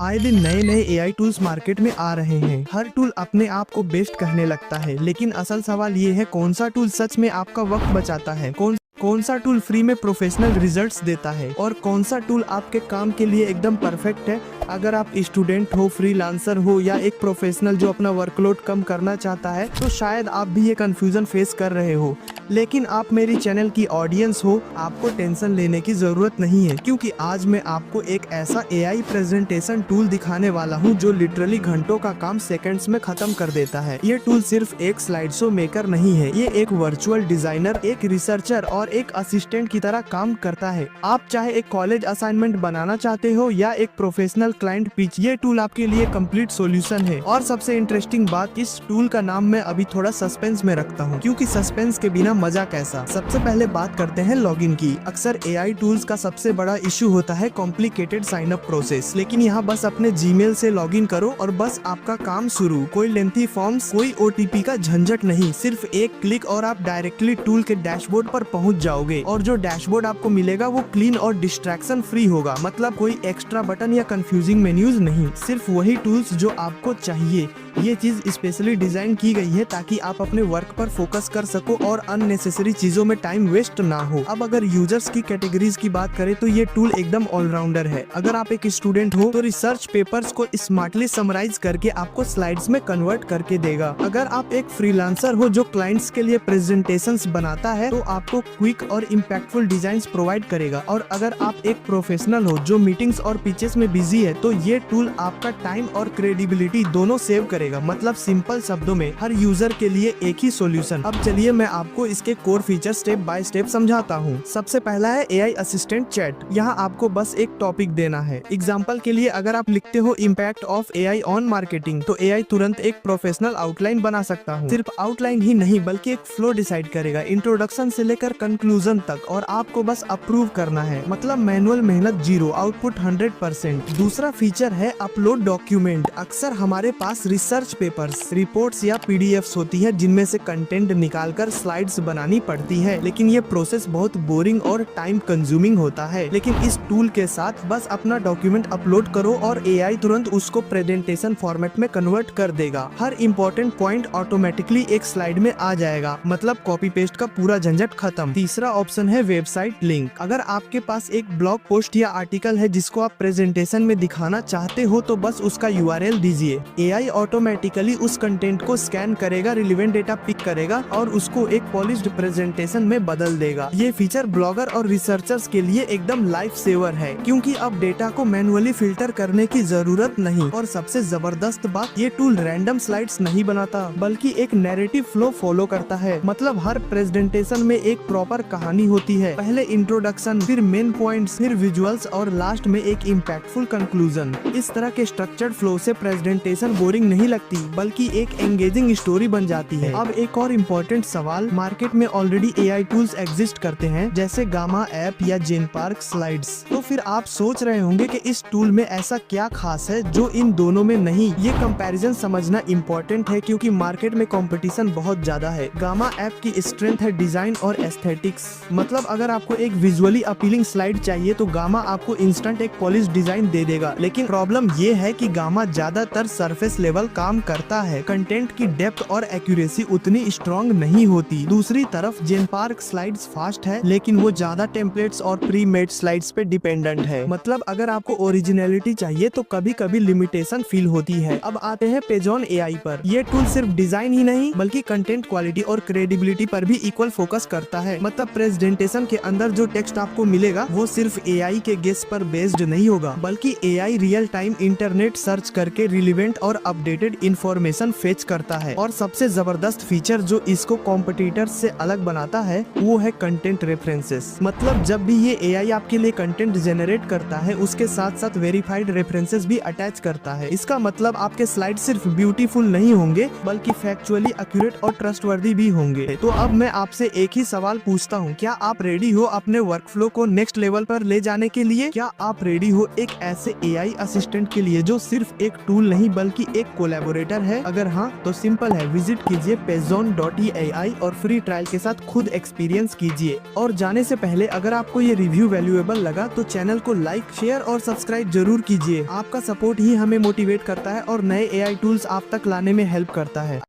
आए दिन नए नए एआई टूल्स मार्केट में आ रहे हैं। हर टूल अपने आप को बेस्ट कहने लगता है, लेकिन असल सवाल ये है कौन सा टूल सच में आपका वक्त बचाता है, कौन सा टूल फ्री में प्रोफेशनल रिजल्ट्स देता है और कौन सा टूल आपके काम के लिए एकदम परफेक्ट है। अगर आप स्टूडेंट हो, फ्रीलांसर हो या एक प्रोफेशनल जो अपना वर्कलोड कम करना चाहता है, तो शायद आप भी ये कंफ्यूजन फेस कर रहे हो। लेकिन आप मेरी चैनल की ऑडियंस हो, आपको टेंशन लेने की जरूरत नहीं है, क्योंकि आज मैं आपको एक ऐसा एआई प्रेजेंटेशन टूल दिखाने वाला हूँ जो लिटरली घंटों का काम सेकंड्स में खत्म कर देता है। ये टूल सिर्फ एक स्लाइड शो मेकर नहीं है, ये एक वर्चुअल डिजाइनर, एक रिसर्चर और एक असिस्टेंट की तरह काम करता है। आप चाहे एक कॉलेज असाइनमेंट बनाना चाहते हो या एक प्रोफेशनल क्लाइंट पिच, ये टूल आपके लिए कंप्लीट सॉल्यूशन है। और सबसे इंटरेस्टिंग बात, इस टूल का नाम मैं अभी थोड़ा सस्पेंस में रखता हूँ, क्योंकि सस्पेंस के बिना मजा कैसा। सबसे पहले बात करते हैं लॉगिन की। अक्सर एआई टूल्स का सबसे बड़ा इशू होता है कॉम्प्लिकेटेड साइन अप प्रोसेस, लेकिन यहाँ बस अपने जीमेल से लॉगिन करो और बस आपका काम शुरू। कोई लेंथी फॉर्म्स, कोई ओटीपी का झंझट नहीं, सिर्फ एक क्लिक और आप डायरेक्टली टूल के डैशबोर्ड पर पहुँच जाओगे। और जो डैशबोर्ड आपको मिलेगा वो क्लीन और डिस्ट्रैक्शन फ्री होगा, मतलब कोई एक्स्ट्रा बटन या कंफ्यूजिंग मेन्यूज नहीं, सिर्फ वही टूल्स जो आपको चाहिए। ये चीज स्पेशली डिजाइन की गई है ताकि आप अपने वर्क पर फोकस कर सको और अननेसेसरी चीजों में टाइम वेस्ट ना हो। अब अगर यूजर्स की कैटेगरीज की बात करें तो ये टूल एकदम ऑलराउंडर है। अगर आप एक स्टूडेंट हो तो रिसर्च पेपर्स को स्मार्टली समराइज करके आपको स्लाइड्स में कन्वर्ट करके देगा। अगर आप एक फ्रीलांसर हो जो क्लाइंट्स के लिए प्रेजेंटेशंस बनाता है तो आपको क्विक और इम्पैक्टफुल डिजाइन प्रोवाइड करेगा। और अगर आप एक प्रोफेशनल हो जो मीटिंग्स और पिचेस में बिजी है तो ये टूल आपका टाइम और क्रेडिबिलिटी दोनों सेव करेगा। मतलब सिंपल शब्दों में हर यूजर के लिए एक ही सॉल्यूशन। अब चलिए मैं आपको इसके core feature step by step समझाता हूँ। सबसे पहला है एआई असिस्टेंट चैट। यहाँ आपको बस एक टॉपिक देना है। एग्जाम्पल के लिए अगर आप लिखते हो impact of AI on marketing, तो एआई तुरंत एक प्रोफेशनल आउटलाइन बना सकता हूँ। सिर्फ आउटलाइन ही नहीं बल्कि एक फ्लो डिसाइड करेगा, इंट्रोडक्शन से लेकर कंक्लूजन तक, और आपको बस अप्रूव करना है। मतलब मैनुअल मेहनत जीरो, आउटपुट 100%। दूसरा फीचर है अपलोड डॉक्यूमेंट। अक्सर हमारे पास रिसर्च पेपर्स, रिपोर्ट्स या पीडीएफ्स होती है जिनमें से कंटेंट निकालकर स्लाइड्स बनानी पड़ती है, लेकिन ये प्रोसेस बहुत बोरिंग और टाइम कंज्यूमिंग होता है। लेकिन इस टूल के साथ बस अपना डॉक्यूमेंट अपलोड करो और एआई तुरंत उसको प्रेजेंटेशन फॉर्मेट में कन्वर्ट कर देगा। हर इंपॉर्टेंट पॉइंट ऑटोमेटिकली एक स्लाइड में आ जाएगा, मतलब कॉपी पेस्ट का पूरा झंझट खत्म। तीसरा ऑप्शन है वेबसाइट लिंक। अगर आपके पास एक ब्लॉग पोस्ट या आर्टिकल है जिसको आप प्रेजेंटेशन में दिखाना चाहते हो तो बस उसका यूआरएल दीजिए। एआई ऑटोमेटिकली उस कंटेंट को स्कैन करेगा, रिलेवेंट डेटा पिक करेगा और उसको एक पॉलिश्ड प्रेजेंटेशन में बदल देगा। ये फीचर ब्लॉगर और रिसर्चर्स के लिए एकदम लाइफ सेवर है, क्योंकि अब डेटा को मैनुअली फिल्टर करने की जरूरत नहीं। और सबसे जबरदस्त बात, ये टूल रैंडम स्लाइड्स नहीं बनाता बल्कि एक नैरेटिव फ्लो फॉलो करता है। मतलब हर प्रेजेंटेशन में एक प्रॉपर कहानी होती है। पहले इंट्रोडक्शन, फिर मेन पॉइंट्स, फिर विजुअल्स और लास्ट में एक इम्पैक्टफुल कंक्लूजन। इस तरह के स्ट्रक्चर्ड फ्लो से प्रेजेंटेशन बोरिंग नहीं लगती बल्कि एक एंगेजिंग स्टोरी बन जाती है। अब एक और इम्पोर्टेंट सवाल, मार्केट में ऑलरेडी एआई टूल्स एग्जिस्ट करते हैं जैसे गामा ऐप या जेनपार्क स्लाइड्स। तो फिर आप सोच रहे होंगे कि इस टूल में ऐसा क्या खास है जो इन दोनों में नहीं। ये कंपैरिजन समझना इम्पोर्टेंट है क्योंकि मार्केट में कंपटीशन बहुत ज्यादा है। गामा ऐप की स्ट्रेंथ है डिजाइन और एस्थेटिक्स। मतलब अगर आपको एक विजुअली अपीलिंग स्लाइड चाहिए तो गामा आपको इंस्टेंट एक पॉलिश डिजाइन दे देगा। लेकिन प्रॉब्लम ये है कि गामा ज्यादातर सरफेस लेवल काम करता है, कंटेंट की डेप्थ और एक्यूरेसी उतनी स्ट्रॉन्ग नहीं होती। दूसरी तरफ जेनपार्क स्लाइड्स फास्ट है, लेकिन वो ज्यादा टेम्पलेट्स और प्री मेड स्लाइड्स पे डिपेंडेंट है। मतलब अगर आपको ओरिजिनलिटी चाहिए तो कभी कभी लिमिटेशन फील होती है। अब आते हैं पेजॉन एआई पर। ये टूल सिर्फ डिजाइन ही नहीं बल्कि कंटेंट क्वालिटी और क्रेडिबिलिटी पर भी इक्वल फोकस करता है। मतलब प्रेजेंटेशन के अंदर जो टेक्स्ट आपको मिलेगा वो सिर्फ एआई के गेस पर बेस्ड नहीं होगा, बल्कि AI real time internet search करके रिलेवेंट और अपडेटेड इंफॉर्मेशन फेच करता है। और सबसे जबरदस्त फीचर जो इसको कॉम्पिटिटर्स से अलग बनाता है वो है कंटेंट रेफरेंसेस। मतलब जब भी ये एआई आपके लिए कंटेंट जनरेट करता है उसके साथ साथ वेरीफाइड रेफरेंसेस भी अटैच करता है। इसका मतलब आपके स्लाइड सिर्फ ब्यूटीफुल नहीं होंगे बल्कि फैक्चुअली एक्यूरेट और ट्रस्टवर्दी भी होंगे। तो अब मैं आपसे एक ही सवाल पूछता हूँ, क्या आप रेडी हो अपने वर्कफ्लो को नेक्स्ट लेवल पर ले जाने के लिए? क्या आप रेडी हो एक ऐसे एआई असिस्टेंट के लिए जो सिर्फ एक टूल नहीं बल्कि एक कोलैबोरेटर है? अगर हाँ तो सिंपल है, विजिट कीजिए pezon.ai और फ्री ट्रायल के साथ खुद एक्सपीरियंस कीजिए। और जाने से पहले अगर आपको ये रिव्यू वैल्यूएबल लगा तो चैनल को लाइक, शेयर और सब्सक्राइब जरूर कीजिए। आपका सपोर्ट ही हमें मोटिवेट करता है और नए AI टूल्स आप तक लाने में हेल्प करता है।